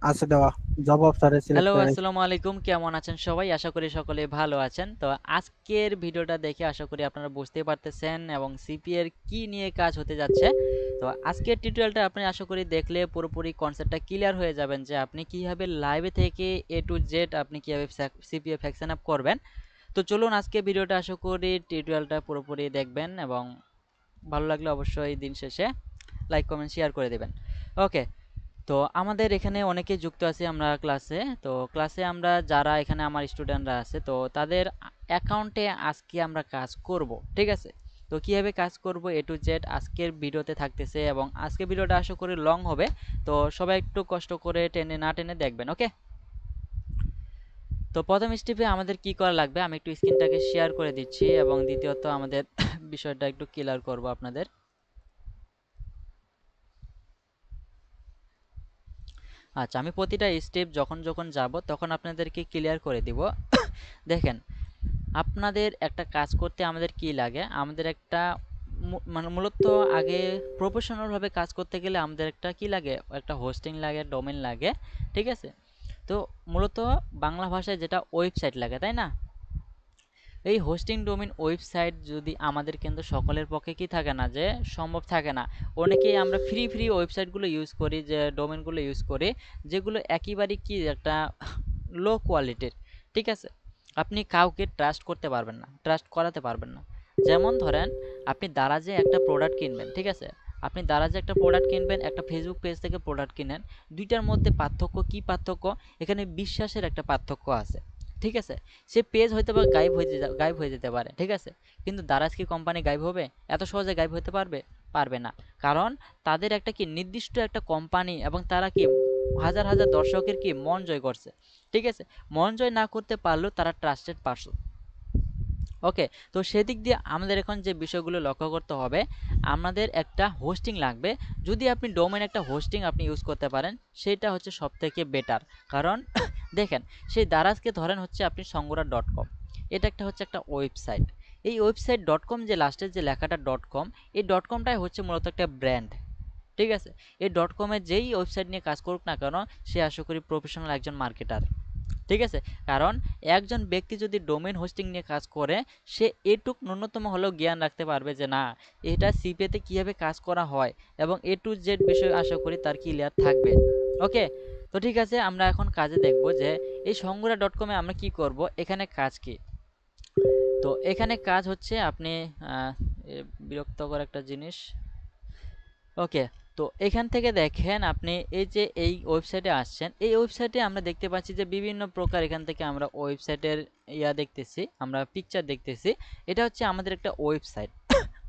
আছে দেওয়া, জব অফারে সিলেক্ট হ্যালো, করে রাখি। আসসালামু আলাইকুম। কেমন আছেন সবাই? আশা করি সকলে ভালো আছেন। তো আজকের ভিডিওটা দেখে আশা করি আপনারা বুঝতেই পারতেছেন এবং সিপিএ এর কি নিয়ে কাজ হতে যাচ্ছে। তো আজকের টিউটোরিয়ালটা আপনি আশা করি দেখলে পুরোপুরি কনসেপ্টটা ক্লিয়ার হয়ে যাবেন যে আপনি কিভাবে লাইভে থেকে এ টু জেড আপনি কিভাবে সিপিএ ফ্যাকশন আপ করবেন। তো চলুন আজকে ভিডিওটা আশা করি টিউটোরিয়ালটা পুরোপুরি দেখবেন এবং ভালো লাগলে অবশ্যই দিন শেষে লাইক, কমেন্ট, শেয়ার করে দেবেন। ওকে। তো আমাদের এখানে অনেকে যুক্ত আছি আমরা ক্লাসে। তো ক্লাসে আমরা যারা এখানে আমার স্টুডেন্টরা আছে তো তাদের অ্যাকাউন্টে আজকে আমরা কাজ করব, ঠিক আছে? তো কিভাবে কাজ করব এ টু জেড আজকের ভিডিওতে থাকতেছে এবং আজকের ভিডিওটা আশা করি লং হবে। তো সবাই একটু কষ্ট করে টেনে না টেনে দেখবেন, ওকে? তো প্রথম স্টেপে আমাদের কি করা লাগবে আমি একটু স্ক্রিনটাকে শেয়ার করে দিচ্ছি এবং দ্বিতীয়ত আমাদের বিষয়টা একটু ক্লিয়ার করব আপনাদের। আচ্ছা, আমি প্রতিটা স্টেপ যখন যখন যাব তখন আপনাদেরকে ক্লিয়ার করে দিব। দেখেন, আপনাদের একটা কাজ করতে আমাদের কি লাগে, আমাদের একটা মানে মূলত আগে প্রফেশনাল ভাবে কাজ করতে গেলে আমাদের একটা কি লাগে, একটা হোস্টিং লাগে, ডোমেন লাগে, ঠিক আছে? তো মূলত বাংলা ভাষায় যেটা ওয়েবসাইট লাগে, তাই না? এই হোস্টিং ডোমেন ওয়েবসাইট যদি আমাদের কিন্তু সকলের পক্ষে কি থাকে না, যে সম্ভব থাকে না। অনেকেই আমরা ফ্রি ফ্রি ওয়েবসাইটগুলো ইউজ করি, যে ডোমেনগুলো ইউজ করি, যেগুলো একেবারেই কি একটা লো কোয়ালিটির, ঠিক আছে? আপনি কাউকে ট্রাস্ট করতে পারবেন না, ট্রাস্ট করাতে পারবেন না। যেমন ধরেন, আপনি দারাজে একটা প্রোডাক্ট কিনবেন, ঠিক আছে? আপনি দারাজে একটা প্রোডাক্ট কিনবেন, একটা ফেসবুক পেজ থেকে প্রোডাক্ট কিনেন, দুইটার মধ্যে পার্থক্য কি পার্থক্য? এখানে বিশ্বাসের একটা পার্থক্য আছে, ঠিক আছে? সে পেজ হয়তো বা গায়েব হয়ে যেতে পারে, ঠিক আছে? কিন্তু দারাজ কি কোম্পানি গায়েব হবে? এত সহজে গায়েব হতে পারবে? পারবে না। কারণ তাদের একটা কি নির্দিষ্ট একটা কোম্পানি এবং তারা কি হাজার হাজার দর্শকের কি মন জয় করছে, ঠিক আছে? মন জয় না করতে পারলেও তারা ট্রাস্টেড পারসন। ওকে। তো সেদিক দিয়ে আমাদের এখন যে বিষয়গুলো লক্ষ্য করতে হবে, আমাদের একটা হোস্টিং লাগবে। যদি আপনি ডোমেন একটা হোস্টিং আপনি ইউজ করতে পারেন, সেটা হচ্ছে সব থেকে বেটার। কারণ দেখেন, সেই দারাজকে ধরেন হচ্ছে আপনি সঙ্গরা ডট কম, এটা একটা হচ্ছে একটা ওয়েবসাইট। এই ওয়েবসাইট ডট কম যে লাস্টের যে লেখাটা ডট কম, এই ডট কমটাই হচ্ছে মূলত একটা ব্র্যান্ড, ঠিক আছে? এই ডট কমের যেই ওয়েবসাইট নিয়ে কাজ করুক না কেন, সে আশা করি প্রফেশনাল একজন মার্কেটার, ঠিক আছে? কারণ একজন ব্যক্তি যদি ডোমেন হোস্টিং নিয়ে কাজ করে, সে এটুক ন্যূনতম হলেও জ্ঞান রাখতে পারবে যে না, এটা সিপিএতে কিভাবে কাজ করা হয় এবং এ টু জেড বিষয় আশা করি তার ক্লিয়ার থাকবে। ওকে। তো ঠিক আছে, আমরা এখন কাজে দেখব যে এই সঙ্গুরা ডট কমে আমরা কি করব, এখানে কাজ কি। তো এখানে কাজ হচ্ছে আপনি আহ, বিরক্তকর একটা জিনিস। ওকে। তো এখান থেকে দেখেন আপনি এই যে এই ওয়েবসাইটে আসছেন, এই ওয়েবসাইটে আমরা দেখতে পাচ্ছি যে বিভিন্ন প্রকার এখান থেকে আমরা ওয়েবসাইটের দেখতেছি, আমরা পিকচার দেখতেছি। এটা হচ্ছে আমাদের একটা ওয়েবসাইট।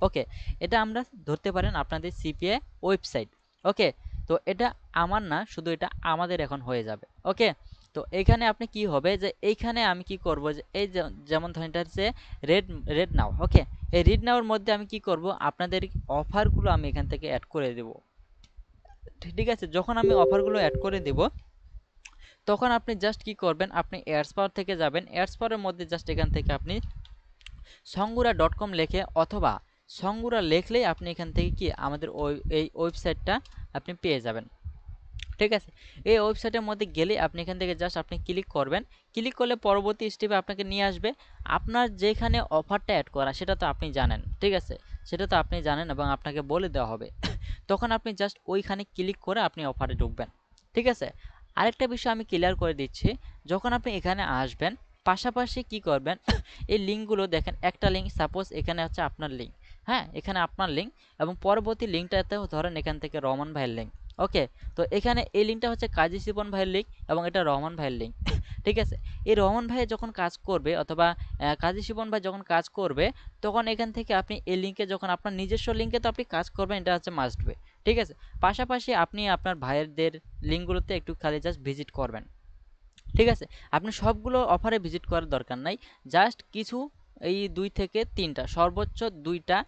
ওকে। এটা আমরা ধরতে পারেন আপনাদের সিপিএ ওয়েবসাইট। ওকে। তো এটা আমার না, শুধু এটা আমাদের এখন হয়ে যাবে। ওকে। তো এখানে আপনি কি হবে যে এইখানে আমি কি করব যে এই যেমন ধরেন এটা হচ্ছে রেড রেড নাও। ওকে। এই রিড নাওর মধ্যে আমি কি করব, আপনাদের অফারগুলো আমি এখান থেকে অ্যাড করে দেব, ঠিক আছে? যখন আমি অফারগুলো অ্যাড করে দেব, তখন আপনি জাস্ট কি করবেন, আপনি এডস পাওয়ার থেকে যাবেন, এডস পাওয়ারের মধ্যে জাস্ট এখান থেকে আপনি সঙ্গুরা ডট কম লেখে অথবা সঙ্গুরা লেখলেই আপনি এখান থেকে কি আমাদের ওই এই ওয়েবসাইটটা আপনি পেয়ে যাবেন, ঠিক আছে? এই ওয়েবসাইটের মধ্যে গেলে আপনি এখান থেকে জাস্ট আপনি ক্লিক করবেন। ক্লিক করলে পরবর্তী স্টেপে আপনাকে নিয়ে আসবে। আপনার যেখানে অফারটা অ্যাড করা সেটা তো আপনি জানেন, ঠিক আছে? সেটা তো আপনি জানেন এবং আপনাকে বলে দেওয়া হবে। তখন আপনি জাস্ট ওইখানে ক্লিক করে আপনি অফারে ঢুকবেন, ঠিক আছে? আরেকটা বিষয় আমি ক্লিয়ার করে দিচ্ছি, যখন আপনি এখানে আসবেন পাশাপাশি কি করবেন, এই লিঙ্কগুলো দেখেন, একটা লিঙ্ক সাপোজ এখানে হচ্ছে আপনার লিঙ্ক, হ্যাঁ এখানে আপনার লিঙ্ক, এবং পরবর্তী লিঙ্কটাতেও ধরেন এখান থেকে রহমান ভাইয়ের লিঙ্ক। ওকে। তো এখানে এই লিঙ্কটা হচ্ছে কাজী শিপন ভাইয়ের লিঙ্ক এবং এটা রহমান ভাইয়ের লিঙ্ক। ঠিক আছে? এই রহমান ভাই যখন কাজ করবে অথবা কাজী শিপন ভাই যখন কাজ করবে, তখন এখান থেকে আপনি এই লিঙ্কে যখন আপনার নিজস্ব লিঙ্কে তো আপনি কাজ করবেন, এটা হচ্ছে মাস্ট বি, ঠিক আছে? পাশাপাশি আপনি আপনার ভাইয়েরদের লিঙ্কগুলোতে একটু খালি জাস্ট ভিজিট করবেন, ঠিক আছে? আপনি সবগুলো অফারে ভিজিট করার দরকার নাই। জাস্ট কিছু এই ২ থেকে ৩ টা, সর্বোচ্চ ২ টা,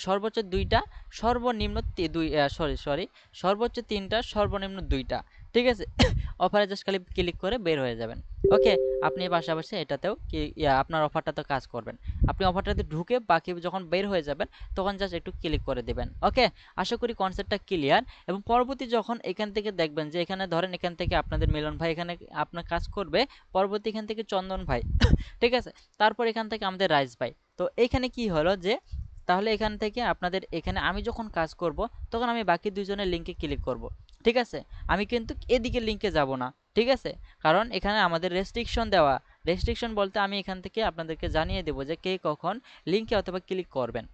সর্বোচ্চ ২ টা, সর্বনিম্ন তি ২ সরি, সর্বোচ্চ ৩ টা, সর্বনিম্ন ২ টা। ঠিক আছে? অফারে জাস্ট খালি ক্লিক করে বের হয়ে যাবেন। ওকে, আপনি পাশাপাশি এটাতেও আপনার অফারটাতেও কাজ করবেন। আপনি অফারটাতে ঢুকে বাকি যখন বের হয়ে যাবেন তখন জাস্ট একটু ক্লিক করে দিবেন। ওকে, আশা করি কনসেপ্টটা ক্লিয়ার। এবং পরবর্তী যখন এখান থেকে দেখবেন যে এখানে ধরেন এখান থেকে আপনাদের মিলন ভাই এখানে আপনার কাজ করবে, পরবর্তী এখান থেকে চন্দন ভাই ঠিক আছে, তারপর এখান থেকে আমাদের রাইস ভাই। তো এইখানে কি হলো যে তাহলে এখান থেকে আপনাদের এখানে আমি যখন কাজ করব তখন আমি বাকি দুইজনের লিঙ্কে ক্লিক করব। ঠিক আছে, আমি কিন্তু এদিকে লিঙ্কে যাব না। ঠিক আছে, কারণ এখানে আমাদের রেস্ট্রিকশন দেওয়া। রেস্ট্রিকশন বলতে আমি এখান থেকে আপনাদেরকে জানিয়ে দেবো যে কে কখন লিঙ্কে অথবা ক্লিক করবেন।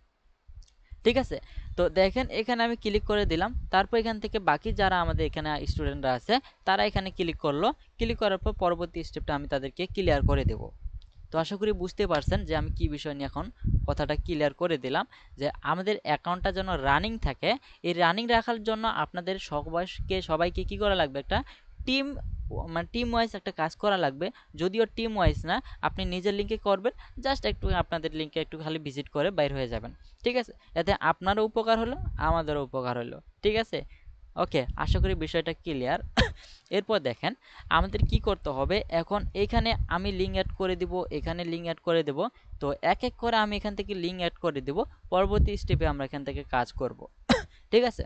ঠিক আছে, তো দেখেন এখানে আমি ক্লিক করে দিলাম, তারপর এখান থেকে বাকি যারা আমাদের এখানে স্টুডেন্টরা আছে তারা এখানে ক্লিক করলো। ক্লিক করার পর পরবর্তী স্টেপটা আমি তাদেরকে ক্লিয়ার করে দেব। তো আশা করি বুঝতে পারছেন যে আমি কি বিষয় নিয়ে এখন কথাটা ক্লিয়ার করে দিলাম, যে আমাদের অ্যাকাউন্টটা যেন রানিং থাকে। এই রানিং রাখার জন্য আপনাদের সবাইকে কি করা লাগবে, একটা টিম, মানে টিম ওয়াইজ একটা কাজ করা লাগবে। যদিও টিম ওয়াইজ না, আপনি নিজের লিঙ্কে করবেন, জাস্ট একটু আপনাদের লিঙ্কে একটু খালি ভিজিট করে বাইর হয়ে যাবেন। ঠিক আছে, এতে আপনারও উপকার হলো, আমাদেরও উপকার হলো। ঠিক আছে, ওকে, আশা করি বিষয়টা ক্লিয়ার। এরপর দেখেন আমাদের কি করতে হবে এখন। এখানে আমি লিঙ্ক অ্যাড করে দিব, এখানে লিঙ্ক অ্যাড করে দেব। তো এক এক করে আমি এখান থেকে লিঙ্ক অ্যাড করে দেব, পরবর্তী স্টেপে আমরা এখান থেকে কাজ করব। ঠিক আছে,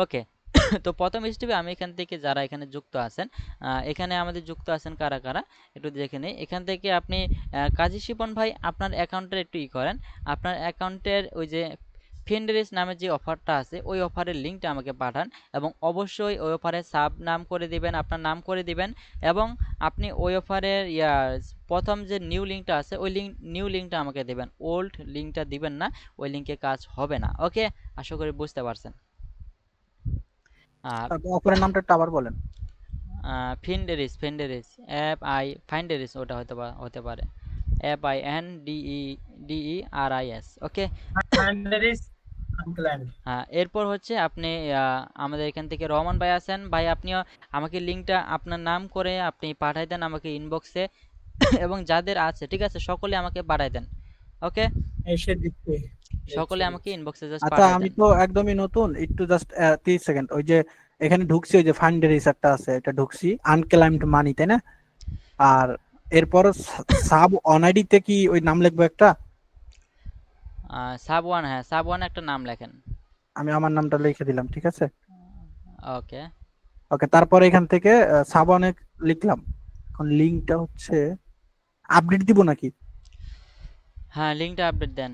ওকে। তো প্রথম স্টেপে আমি এখান থেকে যারা এখানে যুক্ত আছেন, এখানে আমাদের যুক্ত আছেন কারা কারা একটু দেখে নিই। এখান থেকে আপনি কাজী শিপন ভাই আপনার অ্যাকাউন্টের একটু করেন, আপনার অ্যাকাউন্টের ওই যে ফিন্ডারেস নামে যে অফারটা আছে ওই অফারের লিঙ্কটা আমাকে পাঠান, এবং অবশ্যই ওই অফারে সাব নাম করে দিবেন, আপনার নাম করে দিবেন। এবং আপনি ওই অফারের প্রথম যে নিউ লিঙ্কটা আছে ওই নিউ লিঙ্কটা আমাকে দেবেন, ওল্ড লিঙ্কটা দিবেন না, ওই লিঙ্কে কাজ হবে না। ওকে, আশা করি বুঝতে পারছেন। আর অপরের নামটা একটু আবার বলেন। ফিন্ডেরিস ফাইন্ডেরিস ওটা হতে পারে, FINDERIS। ওকে, Andres Unplanned. হ্যাঁ, এরপর হচ্ছে আপনি আমাদের এখান থেকে রহমান ভাই আছেন, ভাই আপনিও আমাকে লিঙ্কটা আপনার নাম করে আপনি পাঠাই দেন আমাকে ইনবক্সে। এবং যাদের আছে ঠিক আছে সকলে আমাকে পাঠাই দেন। ওকে, এসে দিচ্ছে সকলে দেখছি আমাকে দেখছি। ইনবক্সে জাস্ট আচ্ছা, পাঠাই আমি দেন। তো একদমই নতুন, একটু জাস্ট 30 সেকেন্ড। ওই যে এখানে ঢুকছি, ওই যে ফান্ড রিসার্চটা আছে, এটা ঢুকছি আনক্লাইমড মানি, তাই না? আর এরপর সাব অনআইডিতে কি ওই নাম লিখবো একটা? সাব ওয়ান, হ্যাঁ সাব ওয়ান একটা নাম লেখেন। আমি আমার নামটা লিখে দিলাম, ঠিক আছে। ওকে, ওকে, তারপরে এখান থেকে সাব অনেক লিখলাম। এখন লিঙ্কটা হচ্ছে আপডেট দিব নাকি? হ্যাঁ লিঙ্কটা আপডেট দেন।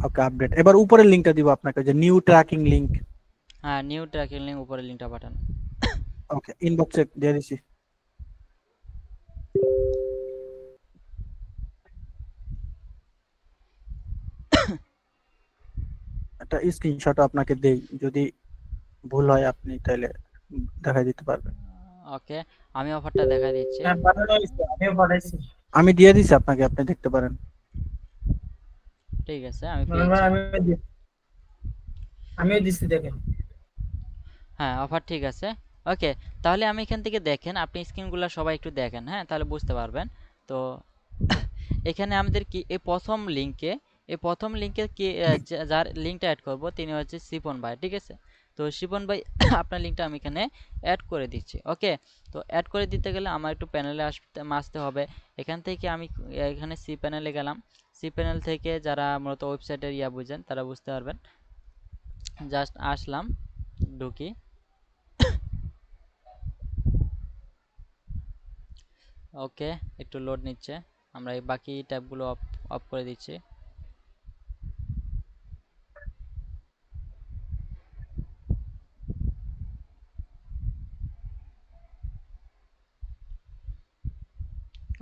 ওকে, আপডেট। এবার উপরের লিঙ্কটা দিব আপনাকে, যে নিউ ট্র্যাকিং লিঙ্ক। হ্যাঁ নিউ ট্র্যাকিং লিঙ্ক উপরের লিঙ্কটা পাঠান। ওকে, ইনবক্সে দিয়ে দিছি। একটা স্ক্রিনশট আপনাকে দেই, যদি ভুল হয় আপনি তাহলে দেখাই দিতে পারবেন। ওকে, আমি অফারটা দেখাই দিচ্ছি। হ্যাঁ, পাঠানো হয়েছে, আমিও পাঠাইছি। আমি দিয়ে দিছি আপনাকে, আপনি দেখতে পারেন। ঠিক আছে, আমি মনে হয় পেয়েছি। আমিও দিচ্ছি দেখেন। হ্যাঁ অফার ঠিক আছে। ওকে, তাহলে আমি এখান থেকে দেখেন আপনি স্ক্রিনগুলো সবাই একটু দেখেন, হ্যাঁ তাহলে বুঝতে পারবেন। তো এখানে আমাদের কি এই প্রথম লিঙ্কে কি যার লিঙ্কটা অ্যাড করব তিনি হচ্ছে শিপন ভাই। ঠিক আছে, তো শিপন ভাই আপনার লিঙ্কটা আমি এখানে অ্যাড করে দিচ্ছি। ওকে, তো অ্যাড করে দিতে গেলে আমার একটু প্যানেলে আসতে হবে। এখান থেকে আমি এখানে সি প্যানেলে গেলাম। সি প্যানেল থেকে যারা মূলত ওয়েবসাইটের বুঝেন তারা বুঝতে পারবেন। জাস্ট আসলাম, ঢুকি। ওকে, একটু লোড নিচ্ছে, আমরা এই বাকি ট্যাবগুলো অফ অফ করে দিচ্ছি।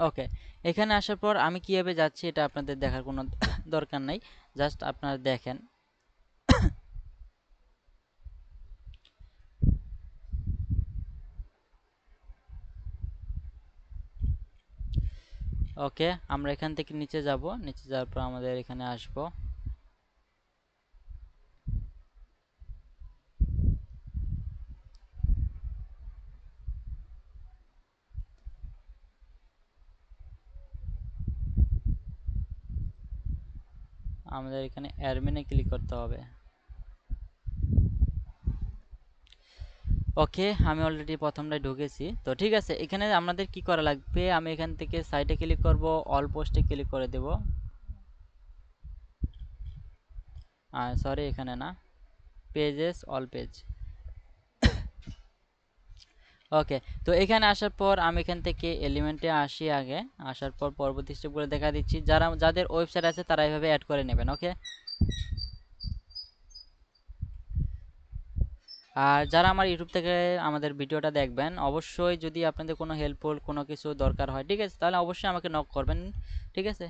ওকে, এখানে আসার পর আমি কিভাবে যাচ্ছি এটা আপনাদের দেখার কোনো দরকার নাই, জাস্ট আপনারা দেখেন। ওকে, আমরা এখান থেকে নিচে যাব, নিচে যাওয়ার পর আমাদের এখানে আসব। আমাদের এখানে অ্যাডমিনে ক্লিক করতে হবে। ওকে, আমি অলরেডি প্রথমটায় ঢুকেছি। তো ঠিক আছে, এখানে আমাদের কি করা লাগবে, আমি এখান থেকে সাইটে ক্লিক করব, অল পোস্টে ক্লিক করে দেব। সরি, এখানে না, পেজেস, অল পেজ। ওকে, তো এখানে আসার পর আমি এখান থেকে এলিমেন্টে আসি। আগে আসার পর পরবর্তী স্টেপগুলো দেখা দিচ্ছি। যাদের ওয়েবসাইট আছে তারা এইভাবে অ্যাড করে নেবেন। ওকে, আর যারা আমার ইউটিউব থেকে আমাদের ভিডিওটা দেখবেন, অবশ্যই যদি আপনাদের কোনো হেল্পফুল কোনো কিছু দরকার হয়, ঠিক আছে, তাহলে অবশ্যই আমাকে নক করবেন, ঠিক আছে।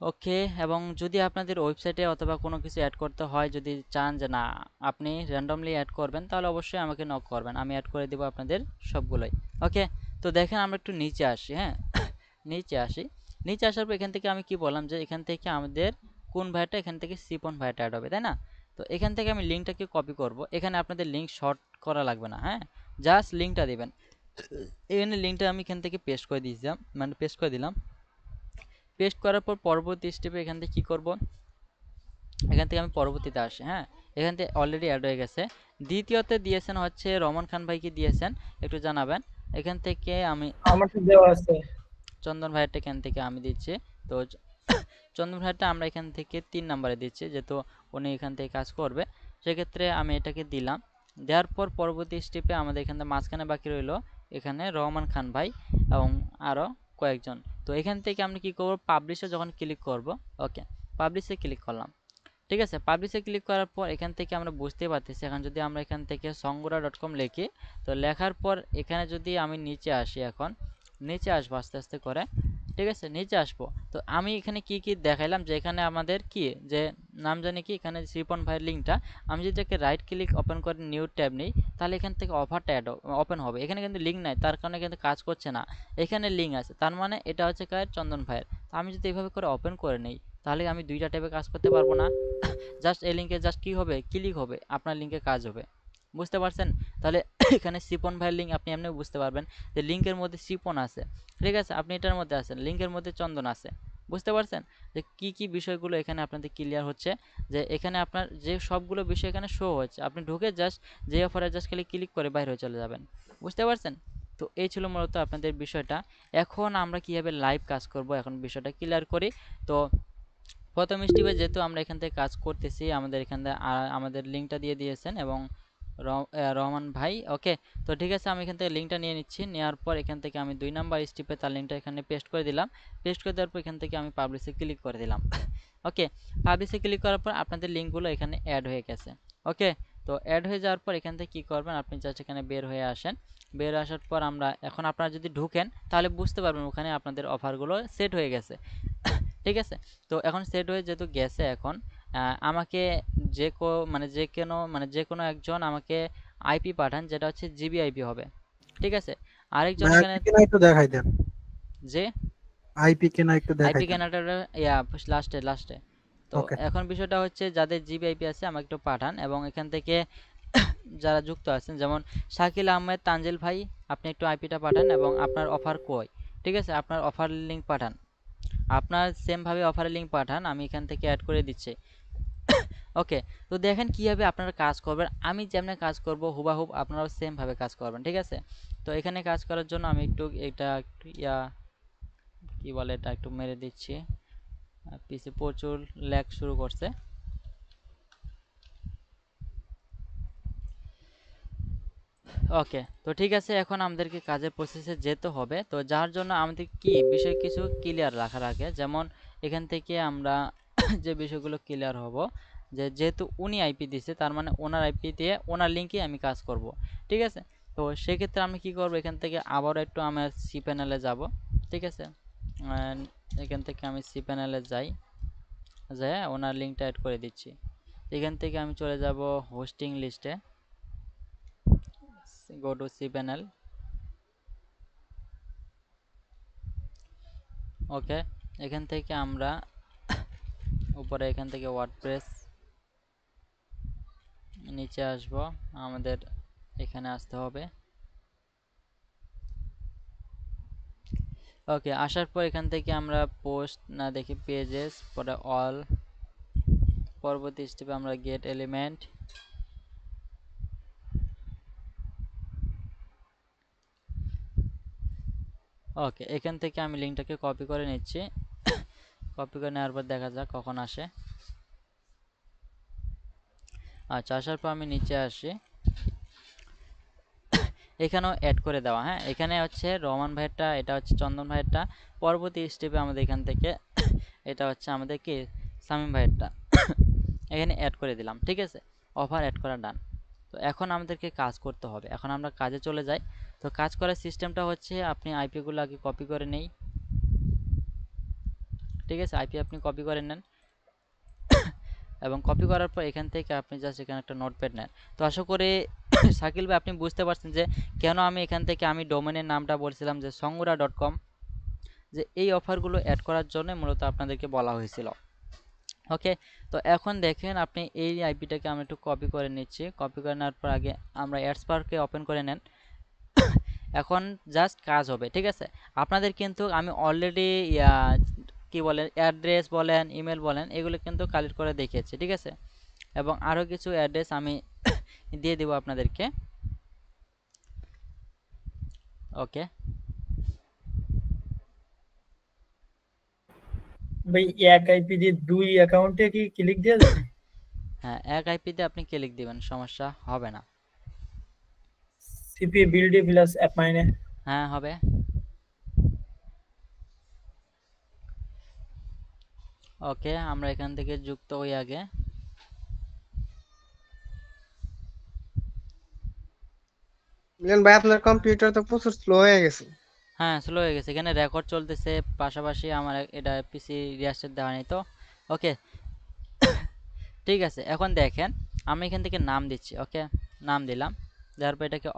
ওকে, এবং যদি আপনাদের ওয়েবসাইটে অথবা কোনো কিছু অ্যাড করতে হয়, যদি চান যে না আপনি র্যান্ডমলি অ্যাড করবেন, তাহলে অবশ্যই আমাকে নক করবেন, আমি অ্যাড করে দেবো আপনাদের সবগুলোই। ওকে, তো দেখেন আমরা একটু নিচে আসি। হ্যাঁ, নিচে আসি। নিচে আসার পর এখান থেকে আমি কি বললাম যে এখান থেকে আমাদের কোন ভাইটা, এখান থেকে সিপন ভাইটা অ্যাড হবে, তাই না? তো এখান থেকে আমি লিঙ্কটাকে কপি করব। এখানে আপনাদের লিঙ্ক শর্ট করা লাগবে না, হ্যাঁ, জাস্ট লিঙ্কটা দিবেন। এখানে লিঙ্কটা আমি এখান থেকে পেস্ট করে দিয়েছিলাম, মানে পেস্ট করে দিলাম। পেস্ট করার পর পরবর্তী স্টেপে এখান থেকে কী করব, এখান থেকে আমি পরবর্তীতে আসি। হ্যাঁ, এখান থেকে অলরেডি অ্যাড হয়ে গেছে। দ্বিতীয়তে দিয়েছেন হচ্ছে রহমান খান ভাইকে দিয়েছেন, একটু জানাবেন। এখান থেকে আমি আমার তো দেওয়া আছে। চন্দন ভাইয়েরটা এখান থেকে আমি দিচ্ছি। তো চন্দন ভাইয়েরটা আমরা এখান থেকে 3 নম্বরে দিচ্ছি, যেহেতু উনি এখান থেকে কাজ করবে, সেক্ষেত্রে আমি এটাকে দিলাম। দেওয়ার পর পরবর্তী স্টেপে আমাদের এখান থেকে মাঝখানে বাকি রইল এখানে রহমান খান ভাই এবং আরও কয়েকজন। তো এখান থেকে আমরা কি করব, পাবলিশে যখন ক্লিক করব, ওকে, পাবলিশে ক্লিক করলাম। ঠিক আছে, পাবলিশে ক্লিক করার পর এখান থেকে আমরা বুঝতে পারতেছি, এখন যদি আমরা এখান থেকে songora.com লিখি, তো লেখার পর এখানে যদি আমি নিচে আসি, এখন নিচে আসবো আস্তে আস্তে করে, ঠিক আছে, নিচে আসবো। তো আমি এখানে কি কি দেখাইলাম, যে এখানে আমাদের কি যে নাম জানি কি, এখানে শ্রীপন ভাইয়ের লিঙ্কটা, আমি যদি এটাকে রাইট ক্লিক ওপেন করে নিউ ট্যাব নিই, তাহলে এখান থেকে অফারটা ওপেন হবে। এখানে কিন্তু লিঙ্ক নাই, তার কারণে কিন্তু কাজ করছে না। এখানে লিঙ্ক আছে, তার মানে এটা হচ্ছে কার, চন্দন ভাইয়ের। তো আমি যদি এইভাবে করে ওপেন করে নিই, তাহলে আমি দুইটা ট্যাবে কাজ করতে পারবো না। জাস্ট এই লিঙ্কে জাস্ট কি হবে, ক্লিক হবে, আপনার লিঙ্কে কাজ হবে। বুঝতে পারছেন? তাহলে এখানে সিপন ভাইয়ের লিঙ্ক আপনি এমনিও বুঝতে পারবেন যে লিঙ্কের মধ্যে সিপন আছে, ঠিক আছে, আপনি এটার মধ্যে আছেন, লিঙ্কের মধ্যে চন্দন আছে। বুঝতে পারছেন যে কি কি বিষয়গুলো এখানে আপনাদের ক্লিয়ার হচ্ছে, যে এখানে আপনার যে সবগুলো বিষয় এখানে শো হচ্ছে, আপনি ঢুকে জাস্ট যে অফারে জাস্ট খালি ক্লিক করে বাইরে হয়ে চলে যাবেন। বুঝতে পারছেন? তো এই ছিল মূলত আপনাদের বিষয়টা। এখন আমরা কিভাবে লাইভ কাজ করব, এখন বিষয়টা ক্লিয়ার করি। তো প্রথম স্টেপে যেহেতু আমরা এখান থেকে কাজ করতেছি, আমাদের এখান থেকে আমাদের লিঙ্কটা দিয়ে দিয়েছেন এবং রহমান ভাই। ওকে, তো ঠিক আছে, আমি এখান থেকে লিঙ্কটা নিয়ে নিচ্ছি। নেওয়ার পর এখান থেকে আমি 2 নাম্বার স্টেপে তার লিঙ্কটা এখানে পেস্ট করে দিলাম। পেস্ট করে দেওয়ার পর এখান থেকে আমি পাবলিশে ক্লিক করে দিলাম। ওকে, পাবলিশে ক্লিক করার পর আপনাদের লিঙ্কগুলো এখানে অ্যাড হয়ে গেছে। ওকে, তো অ্যাড হয়ে যাওয়ার পর এখান থেকে কী করবেন, আপনি জাস্ট এখানে বের হয়ে আসেন। বের আসার পর আমরা এখন আপনারা যদি ঢুকেন তাহলে বুঝতে পারবেন ওখানে আপনাদের অফারগুলো সেট হয়ে গেছে। ঠিক আছে, তো এখন সেট হয়ে যেহেতু গেছে, এখন আমাকে যে কোনো একজন আমাকে আইপি পাঠান, যেটা হচ্ছে জিবি আইপি হবে। ঠিক আছে, আরেকজন ভাই এখানে আইপি কেনা একটু দেখাই দেন, যে আইপি কেনা একটু দেখাই আইপি দেন। কেনাটা ইয়া লাস্টে লাস্টে। তো ওকে, এখন বিষয়টা হচ্ছে যাদের জিবি আইপি আছে আমাকে একটু পাঠান, এবং এখান থেকে যারা যুক্ত আছেন, যেমন শাকিল আহমেদ তানজিল ভাই, আপনি একটু আইপিটা পাঠান এবং আপনার অফার কই, ঠিক আছে, আপনার অফার লিঙ্ক পাঠান, আপনার সেমভাবে অফারের লিঙ্ক পাঠান, আমি এখান থেকে অ্যাড করে দিচ্ছি। ওকে, তো দেখেন কীভাবে আপনারা কাজ করবেন, আমি যেমন কাজ করব হুবাহুব আপনারাও সেমভাবে কাজ করবেন, ঠিক আছে। তো এখানে কাজ করার জন্য আমি এটা একটু কি বলে, এটা একটু মেরে দিচ্ছি, পিসি প্রচুর ল্যাগ শুরু করছে। ওকে, তো ঠিক আছে, এখন আমাদেরকে কাজের প্রসেসে যেতে হবে। তো যার জন্য আমাদের কি বিষয় কিছু ক্লিয়ার রাখার আগে, যেমন এখান থেকে আমরা যে বিষয়গুলো ক্লিয়ার হব, যেহেতু উনি আইপি দিছে, তার মানে ওনার আইপি দিয়ে ওনার লিঙ্কে আমি কাজ করব, ঠিক আছে। তো সেক্ষেত্রে আমি কি করব, এখান থেকে আবারও একটু আমার সি প্যানেলে যাব, ঠিক আছে। এখান থেকে আমি সি প্যানেলে যাই, ওনার লিঙ্কটা অ্যাড করে দিচ্ছি। এখান থেকে আমি চলে যাব হোস্টিং লিস্টে, গো টু সি প্যানেল। ওকে, এখান থেকে আমরা উপরে এখান থেকে ওয়ার্ডপ্রেস, নিচে আসব, আমাদের এখানে আসতে হবে। ওকে, আসার পর এখান থেকে আমরা পোস্ট না দেখি পেজেস, পরে অল, পরবর্তী স্টেপে আমরা গেট এলিমেন্ট, ওকে, এখান থেকে আমি লিঙ্কটাকে কপি করে নিচ্ছি। কপি করে নেওয়ার পর দেখা যাক কখন আসে। আচ্ছা, আসার পর আমি নিচে আসি, এখানেও অ্যাড করে দেওয়া। হ্যাঁ, এখানে হচ্ছে রহমান ভাইয়েরটা, এটা হচ্ছে চন্দন ভাইয়েরটা। পরবর্তী স্টেপে আমাদের এখান থেকে এটা হচ্ছে আমাদের কি সামিম ভাইয়েরটা। এখানে অ্যাড করে দিলাম, ঠিক আছে, অফার অ্যাড করা ডান। তো এখন আমাদেরকে কাজ করতে হবে, এখন আমরা কাজে চলে যাই। তো কাজ করার সিস্টেমটা হচ্ছে আপনি আইপিগুলো আগে কপি করে নেই, ঠিক আছে, আইপি আপনি কপি করে নেন এবং কপি করার পর এখান থেকে আপনি জাস্ট এখানে একটা নোটপ্যাড নেন। তো আশা করি শাকিল ভাই আপনি বুঝতে পারছেন যে কেন আমি এখান থেকে আমি ডোমেনের নামটা বলছিলাম যে songura.com, যে এই অফারগুলো অ্যাড করার জন্য মূলত আপনাদেরকে বলা হয়েছিল। ওকে, তো এখন দেখেন আপনি এই আইপিটাকে আমি একটু কপি করে নিচ্ছি। কপি করে নেওয়ার পর আগে আমরা অ্যাডসপার্ককে ওপেন করে নেন। এখন জাস্ট কাজ হবে, ঠিক আছে। আপনাদের কিন্তু আমি অলরেডি কি বলেন অ্যাড্রেস বলেন ইমেল বলেন এগুলো কিন্তু কালেক্ট করে দেখিয়েছি, ঠিক আছে, এবং আরও কিছু অ্যাড্রেস আমি দিয়ে দেবো আপনাদেরকে। ওকে, ভাই এক আইপি দিয়ে 2 অ্যাকাউন্টে কি ক্লিক দেওয়া যাবে? হ্যাঁ, এক আইপিতে আপনি ক্লিক দিবেন, সমস্যা হবে না। সিপি বিল্ড প্লাস অ্যাপ মাইনে। হ্যাঁ, হবে। ওকে, আমরা এখান থেকে যুক্ত হই আগে। মিলন ভাই আপনার কম্পিউটার তো প্রচুর স্লো হয়ে গেছে। হ্যাঁ, স্লো হয়ে গেছে, এখানে রেকর্ড চলতেছে পাশাপাশি আমার এটা পিসি রিয়াস্টার দেওয়া নেই তো। ওকে, ঠিক আছে, এখন দেখেন আমি এখান থেকে নাম দিচ্ছি। ওকে, নাম দিলাম, দেওয়ার পর এটাকে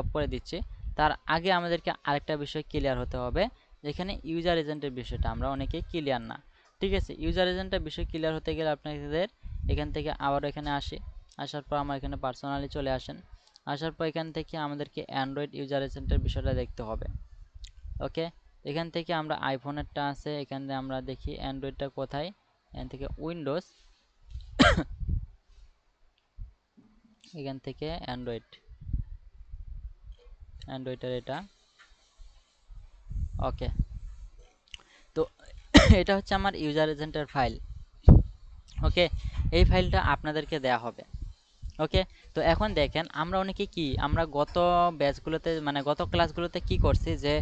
অফ করে দিচ্ছি। তার আগে আমাদেরকে আরেকটা বিষয় ক্লিয়ার হতে হবে, যেখানে ইউজার এজেন্টের বিষয়টা আমরা অনেকেই ক্লিয়ার না, ঠিক আছে। ইউজার এজেন্টের বিষয় ক্লিয়ার হতে গেলে আপনাদের এখান থেকে আবারও এখানে আসি, আসার পর আমার এখানে পার্সোনালি চলে আসেন। আসার পর এখান থেকে আমাদেরকে অ্যান্ড্রয়েড ইউজার এজেন্টের বিষয়টা দেখতে হবে। ওকে, এখান থেকে আমরা আইফোনেরটা আছে, এখানে আমরা দেখি অ্যান্ড্রয়েডটা কোথায়, এখান থেকে উইন্ডোজ, এখান থেকে অ্যান্ড্রয়েডের এটা। ওকে, তো এটা হচ্ছে আমার ইউজার এজেন্টের ফাইল। ওকে, এই ফাইলটা আপনাদেরকে দেয়া হবে। ওকে, তো এখন দেখেন আমরা অনেকে কি আমরা গত ব্যাচগুলোতে মানে গত ক্লাসগুলোতে কি করছি যে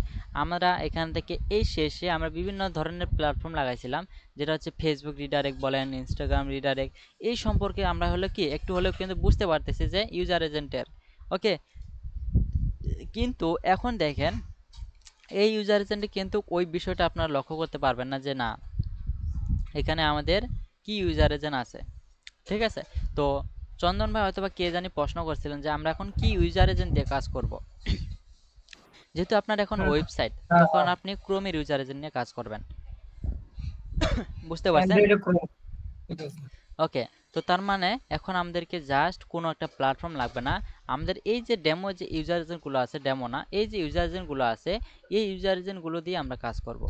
আমরা এখান থেকে এই শেষে আমরা বিভিন্ন ধরনের প্ল্যাটফর্ম লাগাইছিলাম, যেটা হচ্ছে ফেসবুক রিডাইরেক্ট বলেন, ইনস্টাগ্রাম রিডাইরেক্ট, এই সম্পর্কে আমরা হলো কি একটু হলেও কিন্তু বুঝতে পারতেছি যে ইউজার এজেন্টের। ওকে, কিন্তু এখন দেখেন এই ইউজার এজেন্টে কিন্তু ওই বিষয়টা আপনারা লক্ষ্য করতে পারবেন না যে না এখানে আমাদের কি ইউজার এজেন্ট আছে, ঠিক আছে। তো চন্দন ভাই হয়তোবা কে জানি প্রশ্ন করছিলেন যে আমরা এখন কি ইউজার এজেন্ট দিয়ে কাজ করব। যেহেতু আপনার এখন ওয়েবসাইট, তখন আপনি ক্রোমের ইউজার এজেন্ট নিয়ে কাজ করবেন, বুঝতে পারছেন? অ্যান্ড্রয়েডে ক্রোম। ঠিক আছে। ওকে, তো তার মানে এখন আমাদেরকে জাস্ট কোনো একটা প্ল্যাটফর্ম লাগবে না, আমাদের এই যে ডেমো যে ইউজার এজেন্টগুলো আছে, ডেমো না, এই যে ইউজার এজেন্টগুলো আছে এই ইউজার এজেন্টগুলো দিয়ে আমরা কাজ করব।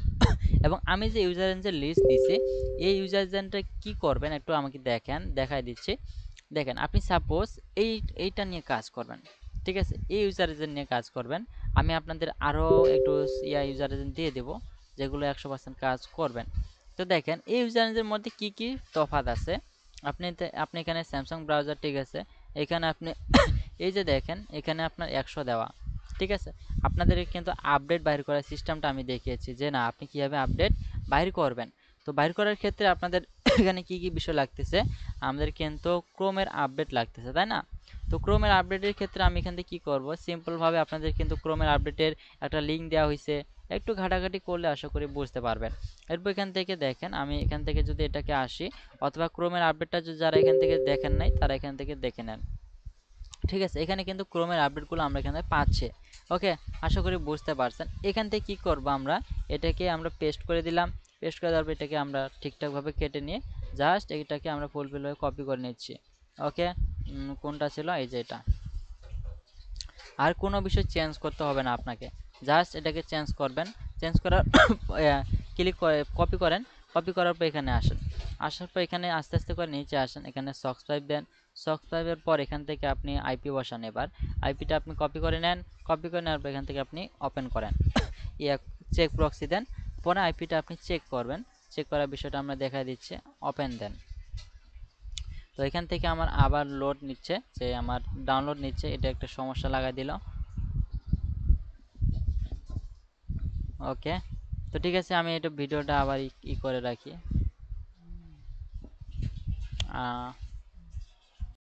এবং আমি যে ইউজার এজেন্টের লিস্ট দিছি এই ইউজার এজেন্টটা কী করবেন একটু আমাকে দেখেন, দেখাই দিচ্ছি। দেখেন আপনি সাপোজ এইটা নিয়ে কাজ করবেন, ঠিক আছে, এই ইউজার এজেন্ট নিয়ে কাজ করবেন। আমি আপনাদের আরও একটু ইউজার এজেন্ট দিয়ে দেবো যেগুলো 100% কাজ করবেন। তো দেখেন এই ইউজার এজেন্টের মধ্যে কি কি তফাৎ আছে। আপনি এখানে স্যামসাং ব্রাউজার, ঠিক আছে, এখানে আপনি এই যে দেখেন এখানে আপনার 100 দেওয়া, ঠিক আছে। আপনাদের কিন্তু আপডেট বাইর করার সিস্টেমটা আমি দেখিয়েছি যে না আপনি কীভাবে আপডেট বাইর করবেন। তো বাইর করার ক্ষেত্রে আপনাদের এখানে কি কি বিষয় লাগতেছে, আমাদের কিন্তু ক্রোমের আপডেট লাগতেছে, তাই না। তো ক্রোমের আপডেটের ক্ষেত্রে আমি এখান থেকে কী করবো, সিম্পলভাবে আপনাদের কিন্তু ক্রোমের আপডেটের একটা লিঙ্ক দেওয়া হয়েছে, একটু ঘাটাঘাটি করলে আশা করি বুঝতে পারবেন। এরপর এখান থেকে দেখেন আমি এখান থেকে যদি এটাকে আসি, অথবা ক্রোমের আপডেটটা যারা এখান থেকে দেখেন নাই তারা এখান থেকে দেখে নেন, ঠিক আছে। এখানে কিন্তু ক্রোমের আপডেটগুলো আমরা এখানে পাচ্ছি। ওকে, আশা করি বুঝতে পারছেন। এখান থেকে কি করব, আমরা এটাকে আমরা পেস্ট করে দিলাম, পেস্ট করে দেওয়ার পর এটাকে আমরা ঠিকঠাকভাবে কেটে নিয়ে জাস্ট এটাকে আমরা ফুলফিলভাবে কপি করে নিচ্ছি। ওকে, কোনটা ছিল, এই যে এটা। আর কোনো বিষয় চেঞ্জ করতে হবে না আপনাকে, জাস্ট এটাকে চেঞ্জ করবেন। চেঞ্জ করার ক্লিক করে কপি করেন, কপি করার পর এখানে আসেন, আসার পর এখানে আস্তে আস্তে করে নিচে আসেন, এখানে সাবস্ক্রাইব দেন। সাবস্ক্রাইবের পর এখান থেকে আপনি আইপি বসান, এবার আইপিটা আপনি কপি করে নেন, কপি করে নেওয়ার পর এখান থেকে আপনি ওপেন করেন। চেক প্রক্সি দেন, পরে আইপিটা আপনি চেক করবেন। চেক করার বিষয়টা আমরা দেখা দিচ্ছি, ওপেন দেন। তো এখান থেকে আমার আবার লোড নিচ্ছে, যে আমার ডাউনলোড নিচ্ছে, এটা একটা সমস্যা লাগাই দিল। ওকে, তো ঠিক আছে, আমি এটা ভিডিওটা আবার ই করে রাখি।